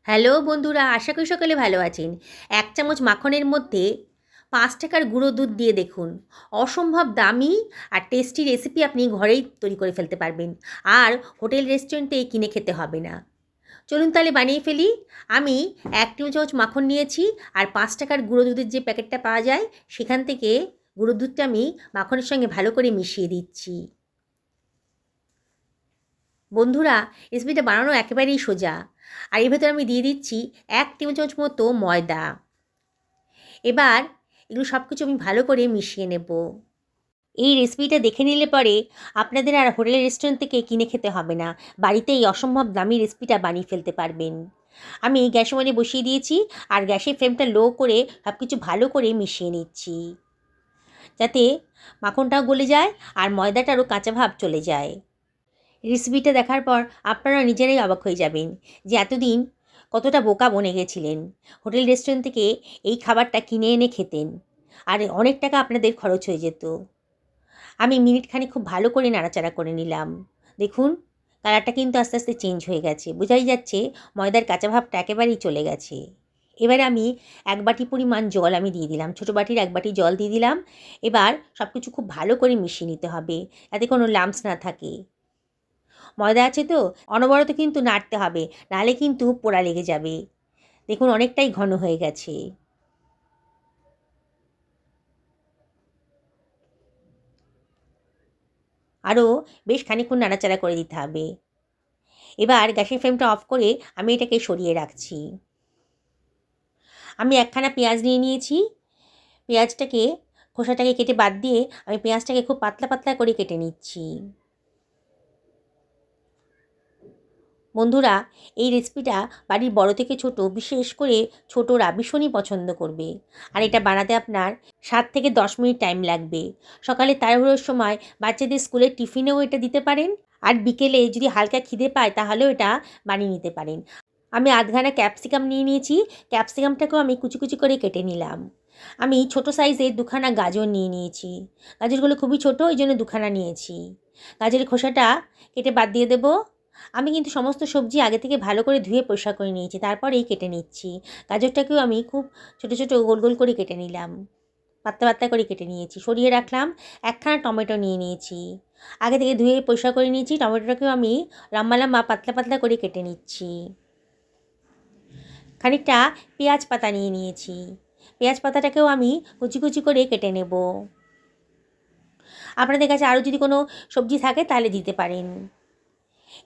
Hello বন্ধুরা, আশা করি সকলে ভালো আছেন। ১ চামচ মাখনের মধ্যে ৫ টাকার গুঁড়ো দুধ দিয়ে দেখুন। অসম্ভব দামি আর টেস্টি রেসিপি আপনি ঘরেই তৈরি করে ফেলতে পারবেন। আর হোটেল রেস্টুরেন্টে কিনে খেতে হবে না। চলুন তাহলে বানিয়ে ফেলি। আমি ১ টেবিল চামচ মাখন নিয়েছি আর ৫ টাকার গুঁড়ো দুধের যে প্যাকেটটা পাওয়া যায় সেখান থেকে গুঁড়ো দুধটা আমি মাখনের সঙ্গে ভালো করে মিশিয়ে দিচ্ছি। বন্ধুরা, রেসিপিটা বানানো একেবারেই সোজা। আর এর ভেতরে আমি দিয়ে দিচ্ছি ১ টেবিল চামচ মতো ময়দা। এবার এগুলো সব কিছু আমি ভালো করে মিশিয়ে নেব। এই রেসিপিটা দেখে নিলে পরে আপনাদের আর হোটেল রেস্টুরেন্ট থেকে কিনে খেতে হবে না। বাড়িতে এই অসম্ভব দামি রেসিপিটা বানিয়ে ফেলতে পারবেন। আমি গ্যাসের মধ্যে বসিয়ে দিয়েছি আর গ্যাসের ফ্লেমটা লো করে সব কিছু ভালো করে মিশিয়ে নিচ্ছি, যাতে মাখনটাও গলে যায় আর ময়দাটারও কাঁচা ভাব চলে যায়। রেসিপিটা দেখার পর আপনারা নিজেরাই অবাক হয়ে যাবেন যে এতদিন কতটা বোকা বনে গেছিলেন। হোটেল রেস্টুরেন্ট থেকে এই খাবারটা কিনে এনে খেতেন আর অনেক টাকা আপনাদের খরচ হয়ে যেত। আমি মিনিটখানেক খুব ভালো করে নাড়াচাড়া করে নিলাম। দেখুন, কালারটা কিন্তু আস্তে আস্তে চেঞ্জ হয়ে গেছে। বোঝাই যাচ্ছে ময়দার কাঁচা ভাবটা একেবারেই চলে গেছে। এবারে আমি ১ বাটি পরিমাণ জল আমি দিয়ে দিলাম। ছোটো বাটির ১ বাটি জল দিয়ে দিলাম। এবার সব কিছু খুব ভালো করে মিশিয়ে নিতে হবে, যাতে কোনো লাম্পস না থাকে। ময়দা আছে তো, অনবরত কিন্তু নাড়তে হবে, নাহলে কিন্তু পোড়া লেগে যাবে। দেখুন অনেকটাই ঘন হয়ে গেছে। আরও বেশ খানিকক্ষণ নাড়াচাড়া করে দিতে হবে। এবার গ্যাসের ফ্লেমটা অফ করে আমি এটাকে সরিয়ে রাখছি। আমি একখানা পেঁয়াজ নিয়ে নিয়েছি। পেঁয়াজটাকে খোসাটাকে কেটে বাদ দিয়ে আমি পেঁয়াজটাকে খুব পাতলা পাতলা করে কেটে নিচ্ছি। বন্ধুরা, এই রেসিপিটা বাড়ির বড় থেকে ছোট, বিশেষ করে ছোটরা ভীষণই পছন্দ করবে। আর এটা বানাতে আপনার ৭ থেকে ১০ মিনিট টাইম লাগবে। সকালে তাড়াহুড়োর সময় বাচ্চাদের স্কুলের টিফিনেও এটা দিতে পারেন। আর বিকেলে যদি হালকা খিদে পায় তাহলেও এটা বানিয়ে নিতে পারেন। আমি আধখানা ক্যাপসিকাম নিয়ে নিয়েছি। ক্যাপসিকামটাকেও আমি কুচি কুচি করে কেটে নিলাম। আমি ছোট সাইজের ২ খানা গাজর নিয়ে নিয়েছি। গাজরগুলো খুবই ছোট, ওই জন্য ২ খানা নিয়েছি। গাজরের খোসাটা কেটে বাদ দিয়ে দেবো। আমি কিন্তু সমস্ত সবজি আগে থেকে ভালো করে ধুয়ে পরিষ্কার করে নিয়েছি, তারপরেই কেটে নিচ্ছি। গাজরটাকেও আমি খুব ছোটো ছোটো গোল গোল করে কেটে নিলাম। পাতলা পাতলা করে কেটে নিয়েছি, সরিয়ে রাখলাম। একখানা টমেটো নিয়ে নিয়েছি, আগে থেকে ধুয়ে পরিষ্কার করে নিয়েছি। টমেটোটাকেও আমি লম্বা লম্বা পাতলা পাতলা করে কেটে নিচ্ছি। খানিকটা পেঁয়াজ পাতা নিয়ে নিয়েছি, পেঁয়াজ পাতাটাকেও আমি কুচি কুচি করে কেটে নেব। আপনাদের কাছে আরও যদি কোনো সবজি থাকে তাহলে দিতে পারেন।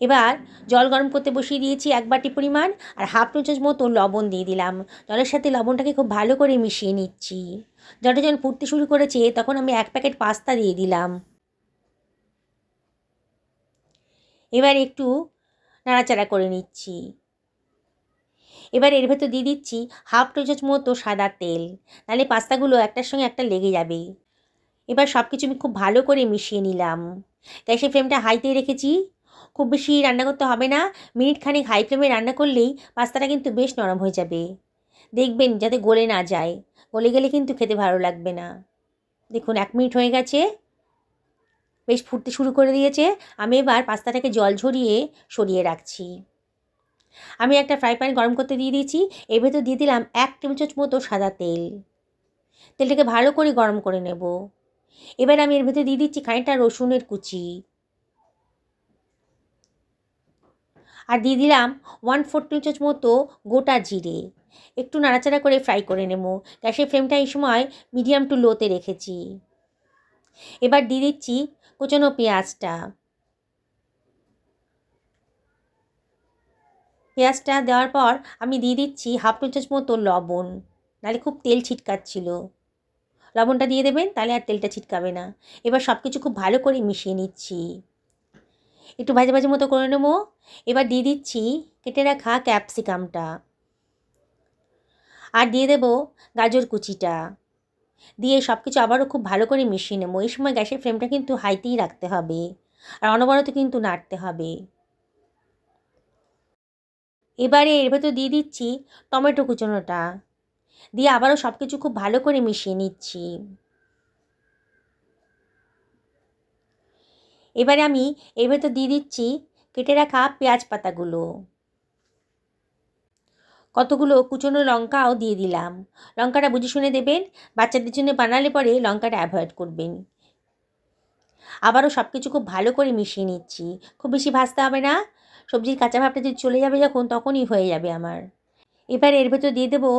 এবার জল গরম করতে বসিয়ে দিয়েছি ১ বাটি পরিমাণ, আর হাফ টি চামচ মতো লবণ দিয়ে দিলাম। জলের সাথে লবণটাকে খুব ভালো করে মিশিয়ে নিচ্ছি। জলটা যখন ফুটতে শুরু করেছে তখন আমি ১ প্যাকেট পাস্তা দিয়ে দিলাম। এবার একটু নাড়াচাড়া করে নিচ্ছি। এবার এর ভেতর দিয়ে দিচ্ছি হাফ টি চামচ মতো সাদা তেল, নাহলে পাস্তাগুলো একটার সঙ্গে একটা লেগে যাবে। এবার সব কিছু আমি খুব ভালো করে মিশিয়ে নিলাম। গ্যাসের ফ্লেমটা হাইতে রেখেছি। খুব বেশি রান্না করতে হবে না। মিনিট খানেক হাই ফ্লেমে রান্না করলেই পাস্তাটা কিন্তু বেশ নরম হয়ে যাবে। দেখবেন যাতে গলে না যায়, গলে গেলে কিন্তু খেতে ভালো লাগবে না। দেখুন ১ মিনিট হয়ে গেছে, বেশ ফুটতে শুরু করে দিয়েছে। আমি এবার পাস্তাটাকে জল ঝরিয়ে সরিয়ে রাখছি। আমি একটা ফ্রাই প্যান গরম করতে দিয়ে দিয়েছি। এর ভেতর দিয়ে দিলাম ১ টেবিল চামচ মতো সাদা তেল। তেলটাকে ভালো করে গরম করে নেব। এবার আমি এর ভেতরে দিয়ে দিচ্ছি খানিকটা রসুনের কুচি, আর দিয়ে দিলাম 1/4 টেবিল চামচ মতো গোটা জিরে। একটু নাড়াচাড়া করে ফ্রাই করে নেব। গ্যাসের ফ্লেমটা এই সময় মিডিয়াম টু লোতে রেখেছি। এবার দিয়ে দিচ্ছি কুচনো পেঁয়াজটা। পেঁয়াজটা দেওয়ার পর আমি দিয়ে দিচ্ছি হাফ টেবিল চামচ মতো লবণ, নাহলে খুব তেল ছিটকাচ্ছিল। লবণটা দিয়ে দেবেন, তাহলে আর তেলটা ছিটকাবে না। এবার সব কিছু খুব ভালো করে মিশিয়ে নিচ্ছি। একটু ভাজা ভাজা মতো করে নেবো। এবার দিয়ে দিচ্ছি কেটে রাখা ক্যাপসিকামটা, আর দিয়ে দেবো গাজর কুচিটা। দিয়ে সব কিছু আবারও খুব ভালো করে মিশিয়ে নেবো। এই সময় গ্যাসের ফ্লেমটা কিন্তু হাইতেই রাখতে হবে, আর অনবরত কিন্তু নাড়তে হবে। এবারে এর ভেতর দিয়ে দিচ্ছি টমেটো কুচোনোটা, দিয়ে আবারও সব কিছু খুব ভালো করে মিশিয়ে নিচ্ছি। এবারে আমি এর ভেতর দিয়ে দিচ্ছি কেটে রাখা পেঁয়াজ পাতাগুলো। কতগুলো কুচনো লঙ্কাও দিয়ে দিলাম। লঙ্কাটা বুঝে শুনে দেবেন, বাচ্চাদের জন্য বানালে পরে লঙ্কাটা অ্যাভয়েড করবেন। আবারও সব কিছু খুব ভালো করে মিশিয়ে নিচ্ছি। খুব বেশি ভাজতে হবে না, সবজির কাঁচা ভাবটা যদি চলে যাবে যখন তখনই হয়ে যাবে আমার। এবার এর ভেতর দিয়ে দেবো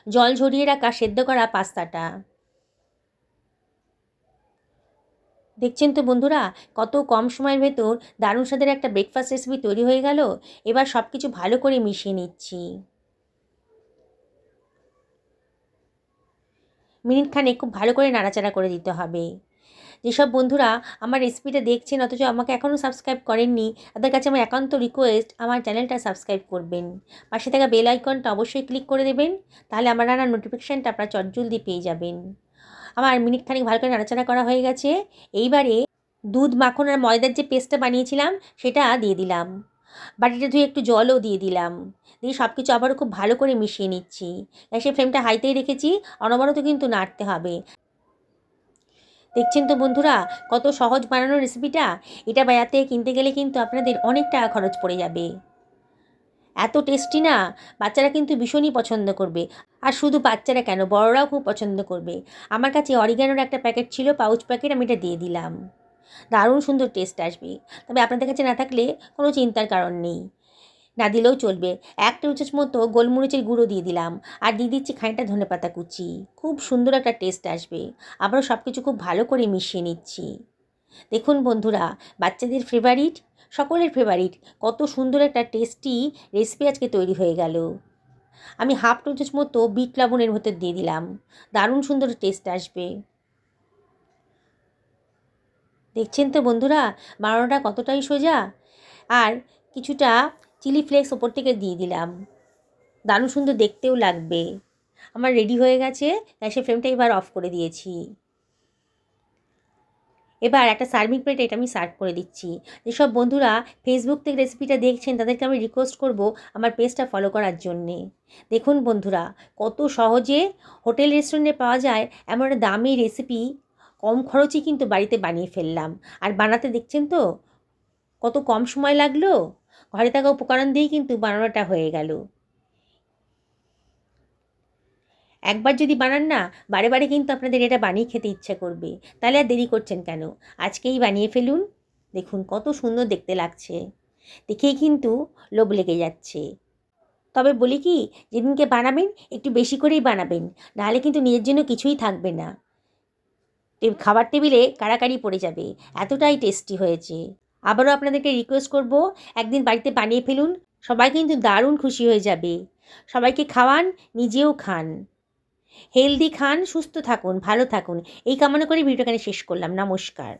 জল ঝরিয়ে রাখা সেদ্ধ করা পাস্তাটা। দেখছেন তো বন্ধুরা, কত কম সময়ের ভেতর দারুণ স্বাদের একটা ব্রেকফাস্ট রেসিপি তৈরি হয়ে গেল। এবার সব কিছু ভালো করে মিশিয়ে নিচ্ছি। মিনিট খানেক খুব ভালো করে নাড়াচাড়া করে দিতে হবে। যেসব বন্ধুরা আমার রেসিপিটা দেখছেন অথচ আমাকে এখনও সাবস্ক্রাইব করেননি, তাদের কাছে আমার একান্ত রিকোয়েস্ট, আমার চ্যানেলটা সাবস্ক্রাইব করবেন। পাশে থাকা বেল আইকনটা অবশ্যই ক্লিক করে দেবেন, তাহলে আমার রান্নার নোটিফিকেশানটা আপনারা চটজলদি পেয়ে যাবেন। আমার মিনিট খানেক ভালো করে নাড়াচাড়া করা হয়ে গেছে। এইবারে দুধ, মাখন আর ময়দার যে পেস্টটা বানিয়েছিলাম সেটা দিয়ে দিলাম। বাটিটা ধুয়ে একটু জলও দিয়ে দিলাম। দিয়ে সব কিছু আবারও খুব ভালো করে মিশিয়ে নিচ্ছি। গ্যাসের ফ্লেমটা হাইতেই রেখেছি, অনবরত কিন্তু নাড়তে হবে। দেখছেন তো বন্ধুরা, কত সহজ বানানো রেসিপিটা। এটা বাজার থেকে কিনতে গেলে কিন্তু আপনাদের অনেক টাকা খরচ পড়ে যাবে। এত টেস্টি না, বাচ্চারা কিন্তু ভীষণই পছন্দ করবে। আর শুধু বাচ্চারা কেন, বড়রাও খুব পছন্দ করবে। আমার কাছে অরিগ্যানোর একটা প্যাকেট ছিল, পাউচ প্যাকেট, আমি এটা দিয়ে দিলাম। দারুণ সুন্দর টেস্ট আসবে। তবে আপনাদের কাছে না থাকলে কোনো চিন্তার কারণ নেই, না দিলেও চলবে। 1 টেবিল চামচ মতো গোলমরিচের গুঁড়ো দিয়ে দিলাম, আর দিয়ে দিচ্ছি খানিকটা ধনেপাতা কুচি। খুব সুন্দর একটা টেস্ট আসবে। আবারও সব কিছু খুব ভালো করে মিশিয়ে নিচ্ছি। দেখুন বন্ধুরা, বাচ্চাদের ফেভারিট, সকলের ফেভারিট, কত সুন্দর একটা টেস্টি রেসিপি আজকে তৈরি হয়ে গেল। আমি 1/2 টেবিল চামচ মতো বিট লবণের ভেতর দিয়ে দিলাম, দারুণ সুন্দর টেস্ট আসবে। দেখছেন তো বন্ধুরা, বানানোটা কতটাই সোজা। আর কিছুটা চিলি ফ্লেক্স ওপর থেকে দিয়ে দিলাম, দারুণ সুন্দর দেখতেও লাগবে। আমার রেডি হয়ে গেছে, গ্যাসের ফ্লেমটা এবার অফ করে দিয়েছি। এবার একটা সার্ভিং প্লেটে এটা আমি সার্ভ করে দিচ্ছি। যেসব বন্ধুরা ফেসবুক থেকে রেসিপিটা দেখছেন তাদেরকে আমি রিকোয়েস্ট করব আমার পেজটা ফলো করার জন্যে। দেখুন বন্ধুরা, কত সহজে হোটেল রেস্টুরেন্টে পাওয়া যায় এমন একটা দামি রেসিপি কম খরচে কিন্তু বাড়িতে বানিয়ে ফেললাম। আর বানাতে দেখছেন তো কত কম সময় লাগলো, ঘরে থাকা উপকরণ দিয়েই কিন্তু বানানোটা হয়ে গেল। একবার যদি বানান না, বারে বারে কিন্তু আপনাদের এটা বানিয়ে খেতে ইচ্ছা করবে। তাহলে আর দেরি করছেন কেন, আজকেই বানিয়ে ফেলুন। দেখুন কত সুন্দর দেখতে লাগছে, দেখেই কিন্তু লোভ লেগে যাচ্ছে। তবে বলি কি, যেদিনকে বানাবেন একটু বেশি করেই বানাবেন, নাহলে কিন্তু নিজের জন্য কিছুই থাকবে না। খাবার টেবিলে কাড়াকাড়ি পড়ে যাবে, এতটাই টেস্টি হয়েছে। আবারও আপনাদেরকে রিকোয়েস্ট করব, একদিন বাড়িতে বানিয়ে ফেলুন, সবাই কিন্তু দারুণ খুশি হয়ে যাবে। সবাইকে খাওয়ান, নিজেও খান। হেলদি খান, সুস্থ থাকুন, ভালো থাকুন, এই কামনা করে ভিডিওটা এখানে শেষ করলাম। নমস্কার।